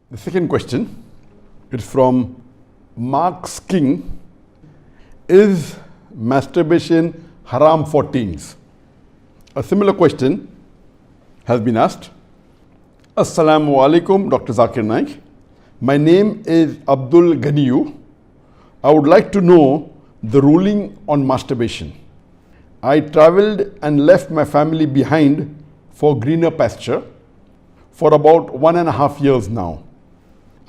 The second question is from Mark's King. Is masturbation haram for teens? A similar question has been asked. Assalamu alaikum, Dr. Zakir Naik. My name is Abdul Ganiyu. I would like to know the ruling on masturbation. I traveled and left my family behind for greener pasture for about 1.5 years now.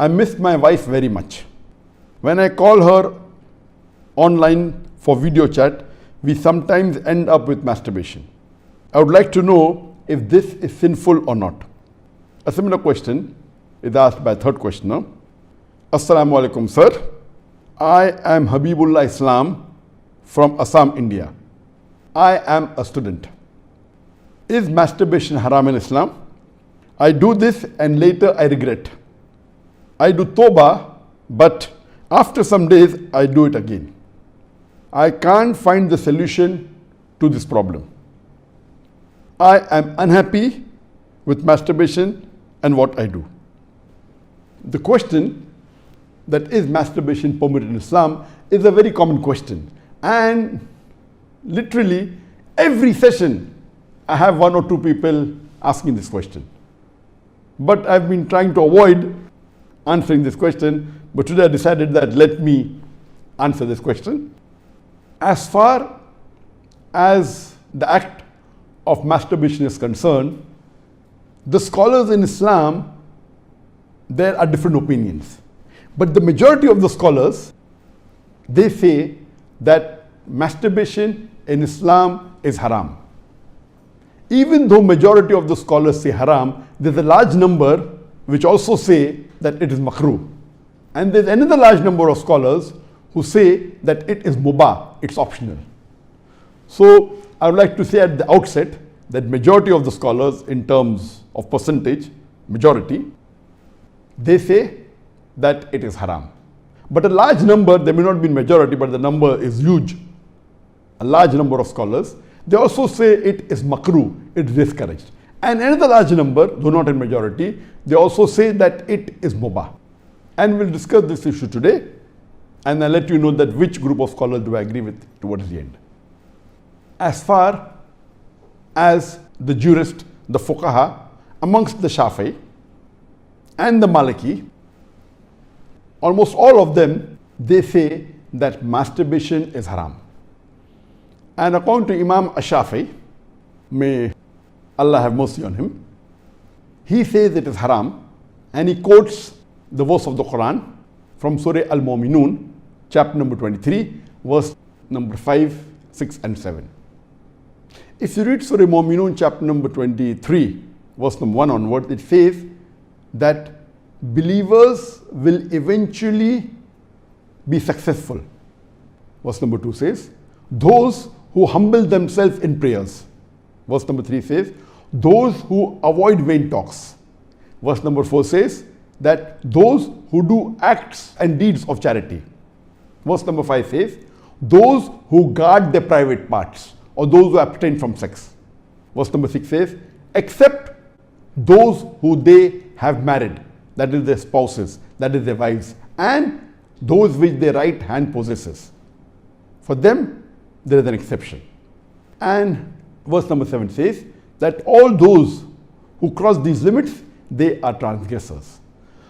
I miss my wife very much. When I call her online for video chat, we sometimes end up with masturbation. I would like to know if this is sinful or not. A similar question is asked by a third questioner. Assalamu alaikum, sir. I am Habibullah Islam from Assam, India. I am a student. Is masturbation haram in Islam? I do this and later I regret. I do tawbah, but after some days I do it again. I can't find the solution to this problem. I am unhappy with masturbation and what I do. The question that is masturbation permitted in Islam is a very common question, and literally every session I have 1 or 2 people asking this question. But I've been trying to avoid answering this question, but today I decided that let me answer this question. As far as the act of masturbation is concerned, the scholars in Islam, there are different opinions. But the majority of the scholars, they say that masturbation in Islam is haram. Even though majority of the scholars say haram, there's a large number which also say that it is makrooh. And there's another large number of scholars who say that it is mubah, it's optional. So I would like to say at the outset that majority of the scholars, in terms of percentage, majority, they say that it is haram. But a large number, they may not be majority, but the number is huge. A large number of scholars, they also say it is makrooh, it is discouraged. And another large number, though not in majority, they also say that it is mubah. And we'll discuss this issue today, and I'll let you know that which group of scholars do I agree with towards the end. As far as the jurist, the fuqaha, amongst the Shafi'i and the Maliki, almost all of them, they say that masturbation is haram. And according to Imam Ash-Shafi'i, may Allah have mercy on him, he says it is haram, and he quotes the verse of the Quran from Surah Al-Mu'minun, chapter number 23, verse number 5, 6 and 7. If you read Surah Al-Mu'minun, chapter number 23, verse number 1 onward, it says that believers will eventually be successful. Verse number 2 says, those who humble themselves in prayers. Verse number 3 says, those who avoid vain talks. Verse number 4 says that those who do acts and deeds of charity. Verse number 5 says, those who guard their private parts, or those who abstain from sex. Verse number 6 says, except those who they have married, that is their spouses, that is their wives, and those which their right hand possesses. For them, there is an exception. And verse number 7 says that all those who cross these limits, they are transgressors.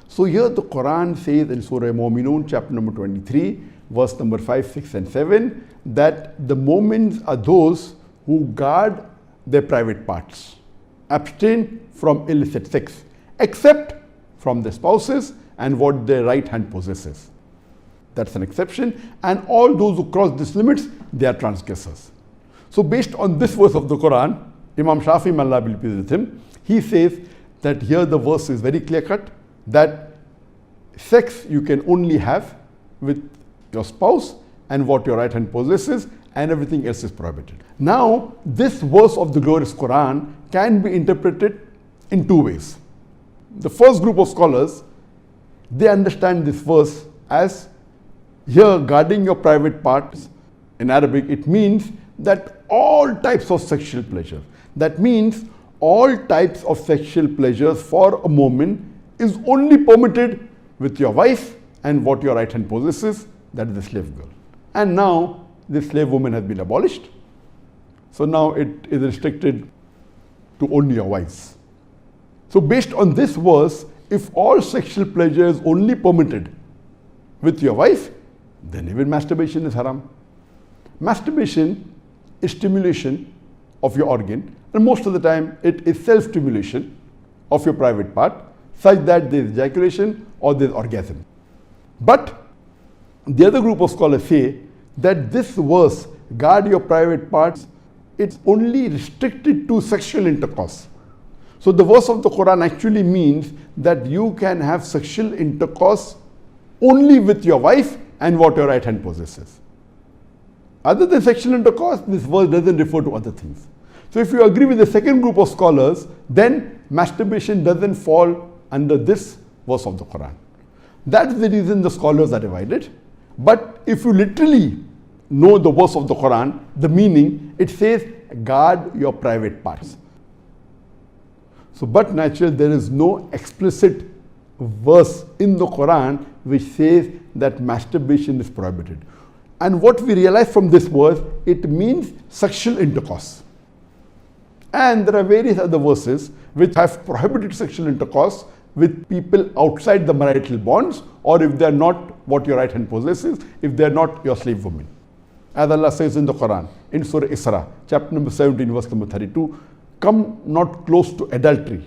So here the Quran says in Surah Al-Mu'minun, chapter number 23, verse number 5, 6 and 7, that the mu'mins are those who guard their private parts, abstain from illicit sex, except from their spouses and what their right hand possesses. That's an exception. And all those who cross these limits, they are transgressors. So based on this verse of the Quran, Imam Shafi'i, may Allah be pleased with him, he says that here the verse is very clear cut, that sex you can only have with your spouse and what your right hand possesses, and everything else is prohibited. Now, this verse of the glorious Quran can be interpreted in 2 ways. The first group of scholars, they understand this verse as here guarding your private parts. In Arabic, it means that all types of sexual pleasure. That means all types of sexual pleasures for a moment is only permitted with your wife and what your right hand possesses, that is the slave girl. And now the slave woman has been abolished. So now it is restricted to only your wives. So based on this verse, if all sexual pleasure is only permitted with your wife, then even masturbation is haram. Masturbation is stimulation of your organ, and most of the time it is self-stimulation of your private part, such that there is ejaculation or there is orgasm. But the other group of scholars say that this verse, guard your private parts, it's only restricted to sexual intercourse. So the verse of the Quran actually means that you can have sexual intercourse only with your wife and what your right hand possesses. Other than sexual intercourse, this verse doesn't refer to other things. So if you agree with the second group of scholars, then masturbation doesn't fall under this verse of the Quran. That's the reason the scholars are divided. But if you literally know the verse of the Quran, the meaning, it says, guard your private parts. So, but naturally, there is no explicit verse in the Quran which says that masturbation is prohibited. And what we realize from this verse, it means sexual intercourse. And there are various other verses which have prohibited sexual intercourse with people outside the marital bonds, or if they are not what your right hand possesses, if they are not your slave woman. As Allah says in the Quran, in Surah Isra, chapter number 17, verse number 32, come not close to adultery,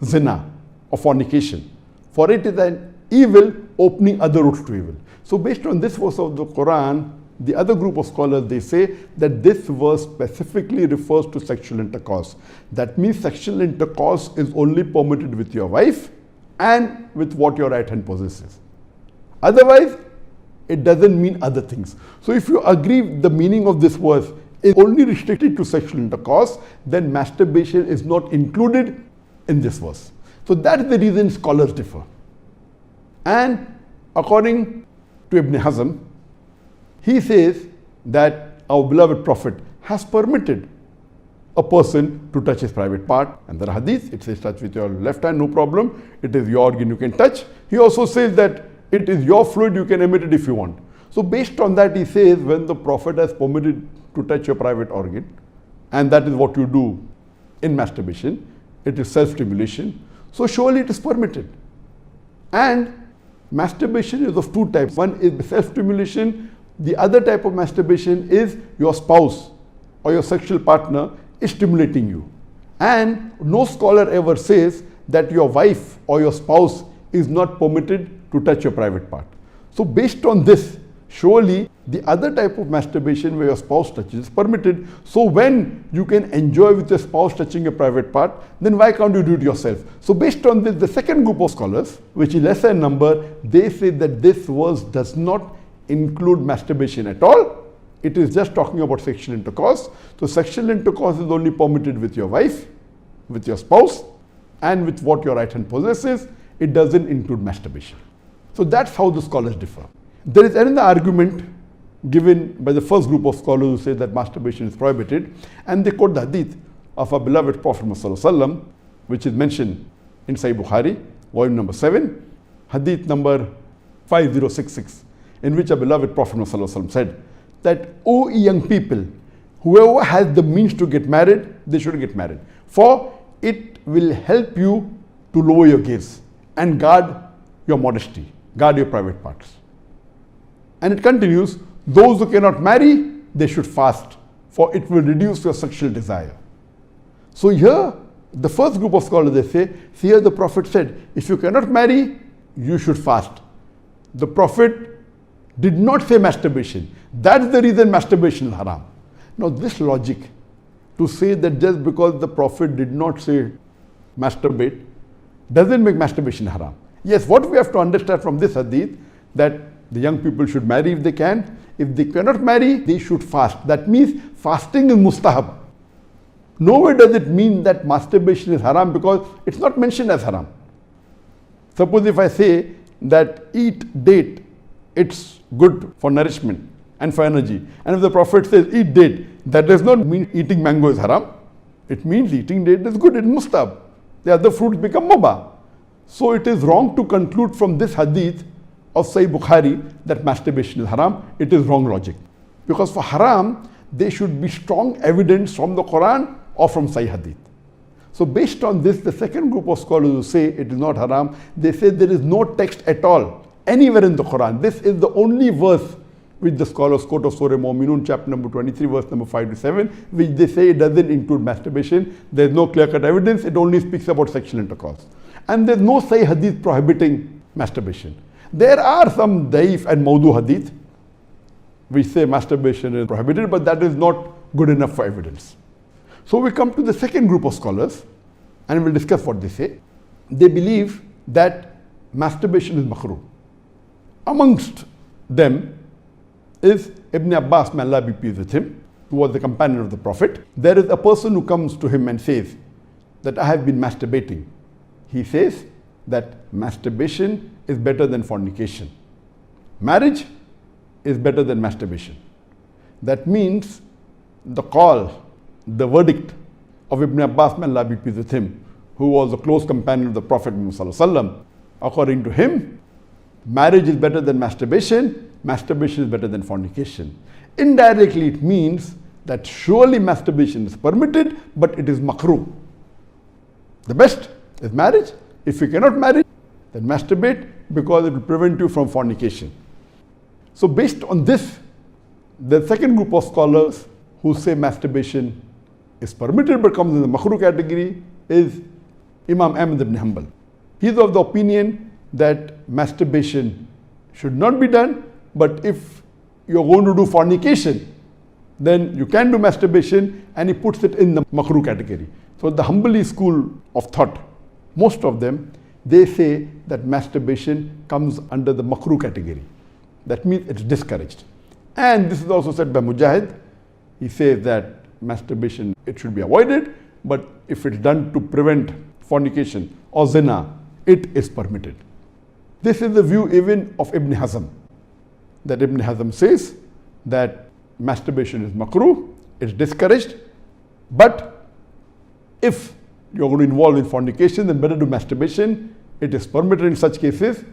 zina, or fornication, for it is an evil opening other routes to evil. So based on this verse of the Quran, the other group of scholars, they say that this verse specifically refers to sexual intercourse. That means sexual intercourse is only permitted with your wife and with what your right hand possesses. Otherwise, it doesn't mean other things. So if you agree the meaning of this verse is only restricted to sexual intercourse, then masturbation is not included in this verse. So that is the reason scholars differ. And according to Ibn Hazm, he says that our beloved Prophet has permitted a person to touch his private part. And there are hadith, it says touch with your left hand, no problem. It is your organ, you can touch. He also says that it is your fluid, you can emit it if you want. So based on that, he says when the Prophet has permitted to touch your private organ, and that is what you do in masturbation, it is self-stimulation, so surely it is permitted. And masturbation is of two types. One is self-stimulation. The other type of masturbation is your spouse or your sexual partner is stimulating you. And no scholar ever says that your wife or your spouse is not permitted to touch your private part. So based on this, surely the other type of masturbation where your spouse touches is permitted. So when you can enjoy with your spouse touching your private part, then why can't you do it yourself? So based on this, the second group of scholars, which is lesser in number, they say that this verse does not include masturbation at all. It is just talking about sexual intercourse. So sexual intercourse is only permitted with your wife, with your spouse, and with what your right hand possesses. It doesn't include masturbation. So that's how the scholars differ. There is another argument given by the first group of scholars who say that masturbation is prohibited, and they quote the hadith of our beloved Prophet ﷺ, which is mentioned in Sahih Bukhari, volume number 7, hadith number 5066, in which our beloved Prophet ﷺ said that, O young people, whoever has the means to get married, they should get married, for it will help you to lower your gaze and guard your modesty, guard your private parts. And it continues, those who cannot marry, they should fast, for it will reduce your sexual desire. So here, the first group of scholars, they say, here the Prophet said, if you cannot marry, you should fast. The Prophet did not say masturbation. That's the reason masturbation is haram. Now this logic, to say that just because the Prophet did not say masturbate, doesn't make masturbation haram. Yes, what we have to understand from this hadith, that the young people should marry if they can. If they cannot marry, they should fast. That means fasting is mustahab. Nowhere does it mean that masturbation is haram, because it's not mentioned as haram. Suppose if I say that eat date, it's good for nourishment and for energy. And if the Prophet says eat date, that does not mean eating mango is haram. It means eating date is good, it's mustahab. The other fruits become mubah. So it is wrong to conclude from this hadith of Sahih Bukhari that masturbation is haram. It is wrong logic. Because for haram, there should be strong evidence from the Quran or from Sahih hadith. So based on this, the second group of scholars who say it is not haram, they say there is no text at all anywhere in the Quran. This is the only verse which the scholars quote of Surah Mu'minun, chapter number 23, verse number 5 to 7, which they say it doesn't include masturbation. There is no clear-cut evidence. It only speaks about sexual intercourse. And there is no Sahih hadith prohibiting masturbation. There are some daif and mawdu hadith which say masturbation is prohibited, but that is not good enough for evidence. So we come to the second group of scholars and we'll discuss what they say. They believe that masturbation is makrooh. Amongst them is Ibn Abbas, may Allah be pleased with him, who was the companion of the Prophet. There is a person who comes to him and says that I have been masturbating. He says that masturbation is better than fornication. Marriage is better than masturbation. That means the call, the verdict of Ibn Abbas, may Allah be pleased with him, who was a close companion of the Prophet Muhammad, according to him, marriage is better than masturbation, masturbation is better than fornication. Indirectly, it means that surely masturbation is permitted, but it is makrooh. The best is marriage. If you cannot marry, then masturbate, because it will prevent you from fornication. So based on this, the second group of scholars who say masturbation is permitted but comes in the makrooh category is Imam Ahmad ibn Hanbal. He is of the opinion that masturbation should not be done, but if you are going to do fornication, then you can do masturbation, and he puts it in the makrooh category. So the Hanbali school of thought, most of them, they say that masturbation comes under the makrooh category. That means it's discouraged. And this is also said by Mujahid. He says that masturbation, it should be avoided, but if it's done to prevent fornication or zina, it is permitted. This is the view even of Ibn Hazm, that Ibn Hazm says that masturbation is makrooh, it's discouraged, but if you're going to involve in fornication, then better do masturbation, it is permitted in such cases.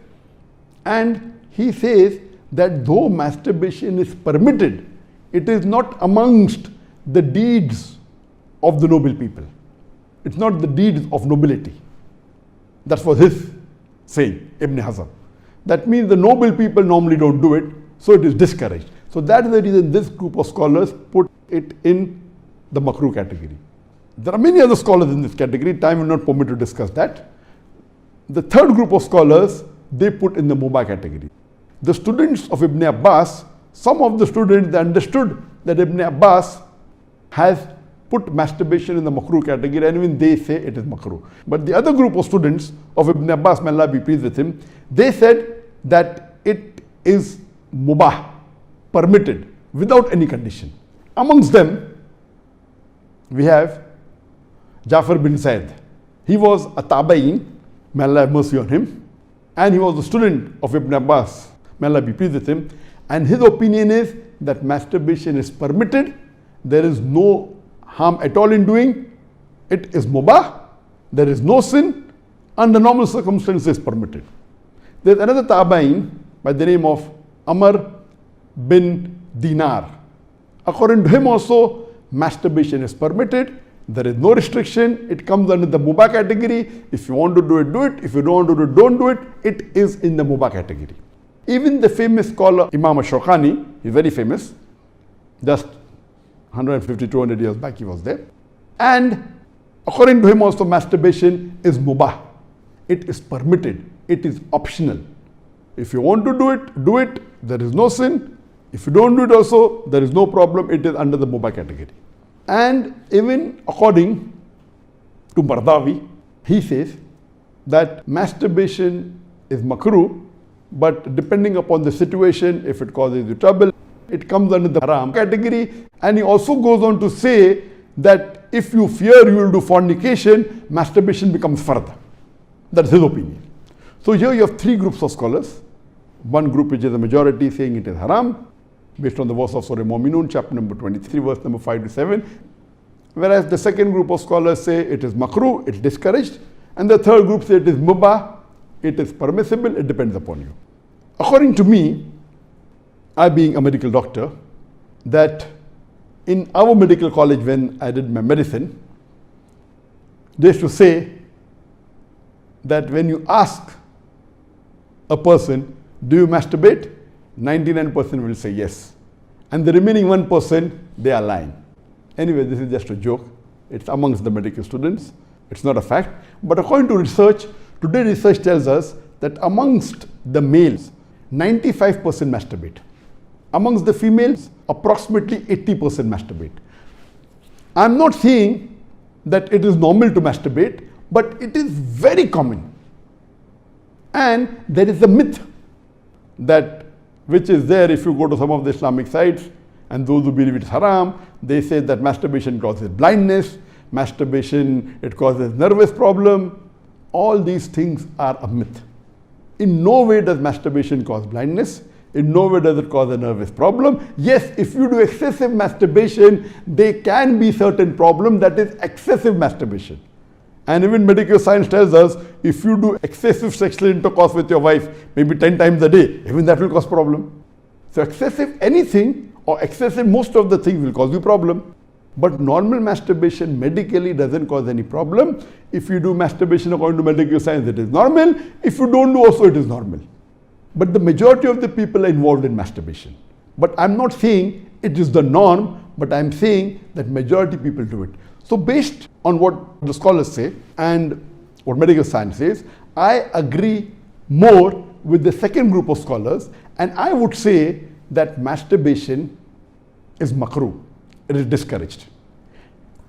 And he says that though masturbation is permitted, it is not amongst the deeds of the noble people. It's not the deeds of nobility. That was his saying, Ibn Hazm. That means the noble people normally don't do it, so it is discouraged. So that is the reason this group of scholars put it in the makrooh category. There are many other scholars in this category. Time will not permit to discuss that. The third group of scholars, they put in the mubah category. The students of Ibn Abbas, some of the students, they understood that Ibn Abbas has put masturbation in the makrooh category, and even they say it is makrooh. But the other group of students of Ibn Abbas, may Allah be pleased with him, they said that it is mubah, permitted, without any condition. Amongst them, we have Jafar bin Zaid. He was a tabain, may Allah have mercy on him, and he was a student of Ibn Abbas, may Allah be pleased with him, and his opinion is that masturbation is permitted, there is no harm at all in doing, it is mubah, there is no sin, under normal circumstances permitted. There is another tabain by the name of Amr bin Dinar. According to him also, masturbation is permitted, there is no restriction, it comes under the mubah category. If you want to do it, do it. If you don't want to do it, don't do it. It is in the mubah category. Even the famous scholar Imam Shawkani, he is very famous, just 150, 200 years back he was there. And according to him also, masturbation is mubah. It is permitted. It is optional. If you want to do it, do it. There is no sin. If you don't do it also, there is no problem. It is under the mubah category. And even according to Bardawi, he says that masturbation is makrooh, but depending upon the situation, if it causes you trouble, it comes under the haram category. And he also goes on to say that if you fear you will do fornication, masturbation becomes fard. That's his opinion. So here you have three groups of scholars. One group which is the majority saying it is haram, based on the verse of Surah Mu'minun, chapter number 23, verse number 5 to 7. Whereas the second group of scholars say it is makrooh, it's discouraged. And the third group say it is mubah, it is permissible, it depends upon you. According to me, I being a medical doctor, that in our medical college when I did my medicine, they used to say that when you ask a person, do you masturbate? 99% will say yes. And the remaining 1%, they are lying. Anyway, this is just a joke. It's amongst the medical students. It's not a fact. But according to research, today research tells us that amongst the males, 95% masturbate. Amongst the females, approximately 80% masturbate. I'm not saying that it is normal to masturbate, but it is very common. And there is a myth that which is there if you go to some of the Islamic sites, and those who believe it's haram, they say that masturbation causes blindness, masturbation, it causes nervous problem. All these things are a myth. In no way does masturbation cause blindness. In no way does it cause a nervous problem. Yes, if you do excessive masturbation, there can be certain problem, that is excessive masturbation. And even medical science tells us, if you do excessive sexual intercourse with your wife, maybe 10 times a day, even that will cause problem. So excessive anything or excessive most of the things will cause you problem. But normal masturbation medically doesn't cause any problem. If you do masturbation according to medical science, it is normal. If you don't do also, it is normal. But the majority of the people are involved in masturbation. But I'm not saying it is the norm, but I'm saying that majority people do it. So based on what the scholars say and what medical science says, I agree more with the second group of scholars, and I would say that masturbation is makrooh. It is discouraged.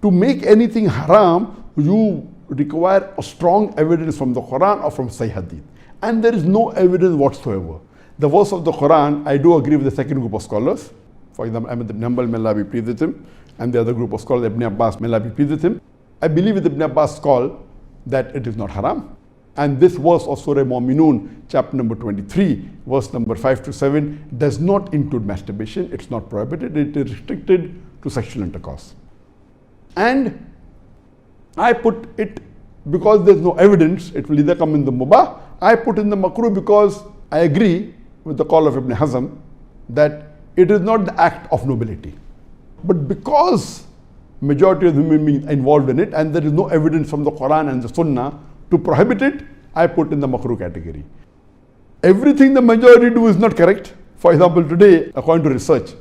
To make anything haram, you require a strong evidence from the Quran or from Sahih Hadith. And there is no evidence whatsoever. The verse of the Quran, I do agree with the second group of scholars. For example, Ahmad ibn Hanbal, may Allah be pleased with him, and the other group of scholars, Ibn Abbas, may Allah be pleased with him. I believe with Ibn Abbas' call that it is not haram. And this verse of Surah Mu'minun, chapter number 23, verse number 5 to 7, does not include masturbation. It's not prohibited. It is restricted to sexual intercourse. And I put it, because there's no evidence, it will either come in the mubah. I put in the makrooh because I agree with the call of Ibn Hazm that it is not the act of nobility. But because majority of the human beings are involved in it and there is no evidence from the Quran and the Sunnah to prohibit it, I put in the makrooh category. Everything the majority do is not correct. For example, today, according to research,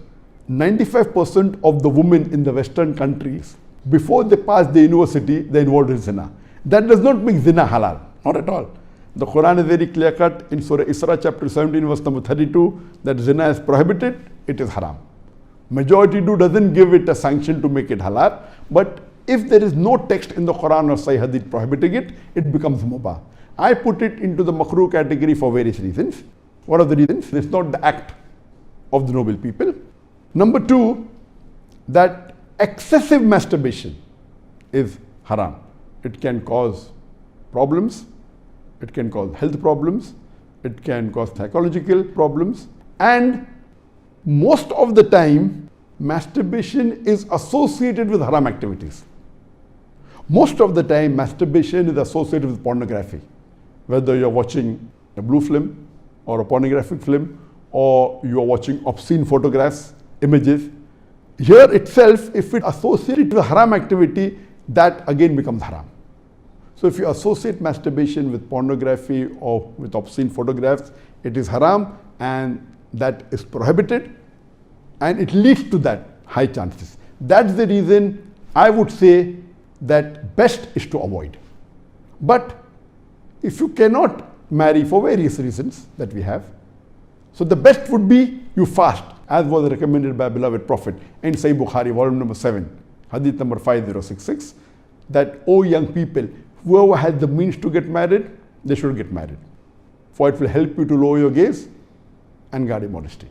95% of the women in the Western countries, before they pass the university, they are involved in zina. That does not make zina halal, not at all. The Quran is very clear cut in Surah Isra chapter 17 verse number 32 that zina is prohibited, it is haram. Majority doesn't give it a sanction to make it halal, but if there is no text in the Quran or Sahih Hadith prohibiting it, it becomes mubah. I put it into the makrooh category for various reasons. What are the reasons? It's not the act of the noble people. Number two, that excessive masturbation is haram. It can cause problems, it can cause health problems, it can cause psychological problems, and most of the time masturbation is associated with haram activities. Most of the time masturbation is associated with pornography, whether you're watching a blue film or a pornographic film, or you are watching obscene photographs, images. Here itself, if it associated with haram activity, that again becomes haram. So if you associate masturbation with pornography or with obscene photographs, it is haram and that is prohibited, and it leads to that high chances. That's the reason I would say that best is to avoid. But if you cannot marry for various reasons that we have, so the best would be you fast, as was recommended by beloved Prophet in Sahih Bukhari, volume number 7, hadith number 5066, that, O young people, whoever has the means to get married, they should get married. For it will help you to lower your gaze and guard your modesty.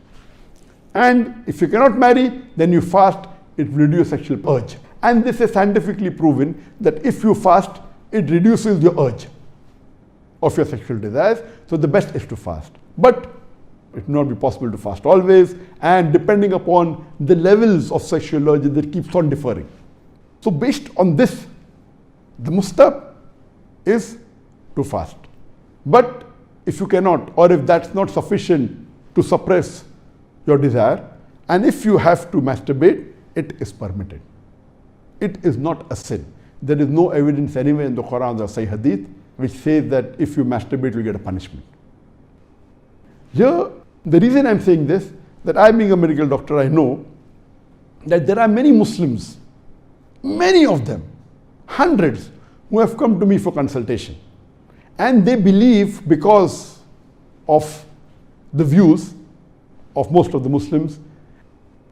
And if you cannot marry, then you fast, it will reduce sexual urge. And this is scientifically proven that if you fast, it reduces your urge of your sexual desires. So the best is to fast. But it will not be possible to fast always, and depending upon the levels of sexual urge, that keeps on differing. So based on this, the mustahab is to fast. But if you cannot, or if that's not sufficient to suppress your desire, and if you have to masturbate, it is permitted. It is not a sin. There is no evidence anywhere in the Quran or Sahih Hadith which says that if you masturbate, you get a punishment. Here, the reason I'm saying this, that I being a medical doctor, I know that there are many Muslims, many of them, hundreds, who have come to me for consultation. And they believe, because of the views of most of the Muslims,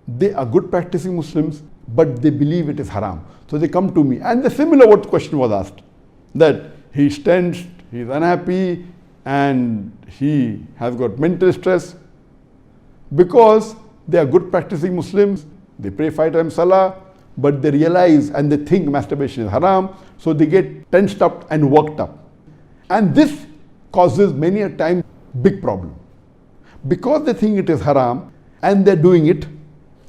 they are good practicing Muslims, but they believe it is haram. So they come to me. And the similar what question was asked, that he's tensed, he's unhappy, and he has got mental stress. Because they are good practicing Muslims, they pray 5 times salah, but they realize and they think masturbation is haram, so they get tensed up and worked up. And this causes many a time big problem. Because they think it is haram and they're doing it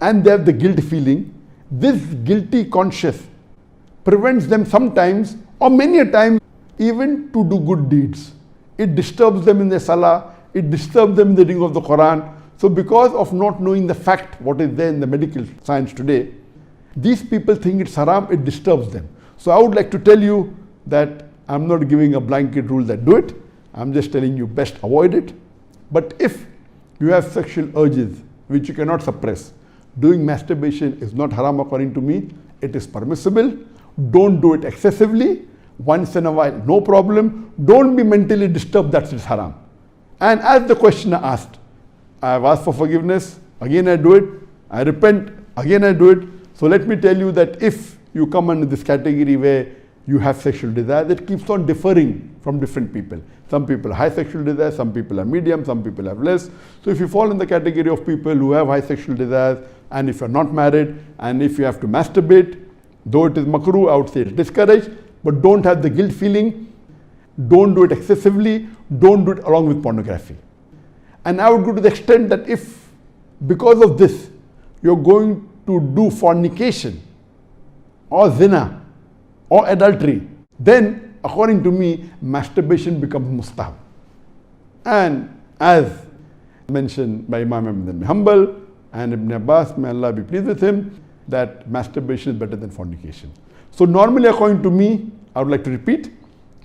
and they have the guilt feeling, this guilty conscience prevents them sometimes or many a time even to do good deeds. It disturbs them in their salah, it disturbs them in the reading of the Quran. So because of not knowing the fact, what is there in the medical science today, these people think it's haram, it disturbs them. So I would like to tell you that I'm not giving a blanket rule that do it. I'm just telling you best avoid it. But if you have sexual urges which you cannot suppress, doing masturbation is not haram according to me. It is permissible. Don't do it excessively. Once in a while, no problem. Don't be mentally disturbed that it's haram. And as the questioner asked, I have asked for forgiveness, again I do it. I repent, again I do it. So let me tell you that if you come under this category where you have sexual desire, that keeps on differing from different people. Some people have high sexual desire, some people are medium, some people have less. So if you fall in the category of people who have high sexual desires, and if you're not married, and if you have to masturbate, though it is makrooh, I would say it's discouraged, but don't have the guilt feeling, don't do it excessively, don't do it along with pornography. And I would go to the extent that if, because of this, you're going to do fornication, or zina, or adultery, then according to me, masturbation becomes mustahab. And as mentioned by Imam Ibn Hanbal and Ibn Abbas, may Allah be pleased with him, that masturbation is better than fornication. So normally according to me, I would like to repeat,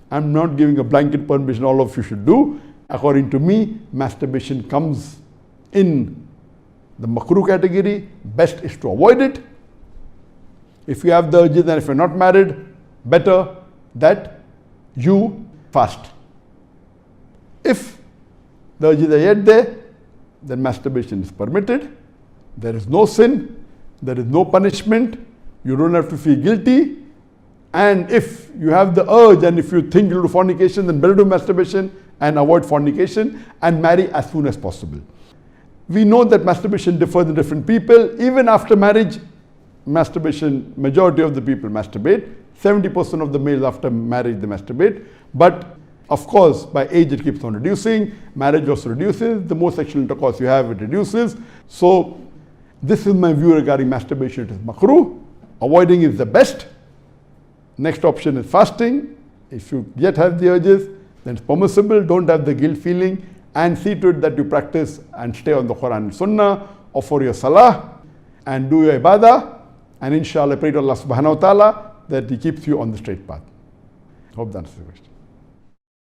I'm not giving a blanket permission all of you should do. According to me, masturbation comes in the makrooh category. Best is to avoid it. If you have the urges and if you're not married, better that you fast. If the urges are yet there, then masturbation is permitted. There is no sin, there is no punishment, you don't have to feel guilty. And if you have the urge and if you think you'll do fornication, then better do masturbation and avoid fornication and marry as soon as possible. We know that masturbation differs in different people. Even after marriage, masturbation, majority of the people masturbate. 70% of the males after marriage, they masturbate. But of course, by age it keeps on reducing. Marriage also reduces. The more sexual intercourse you have, it reduces. So this is my view regarding masturbation. It is makrooh. Avoiding is the best. Next option is fasting. If you yet have the urges, then it's permissible. Don't have the guilt feeling, and see to it that you practice and stay on the Quran and Sunnah, offer your salah and do your ibadah, and inshallah pray to Allah subhanahu wa ta'ala that He keeps you on the straight path. Hope that answers the question.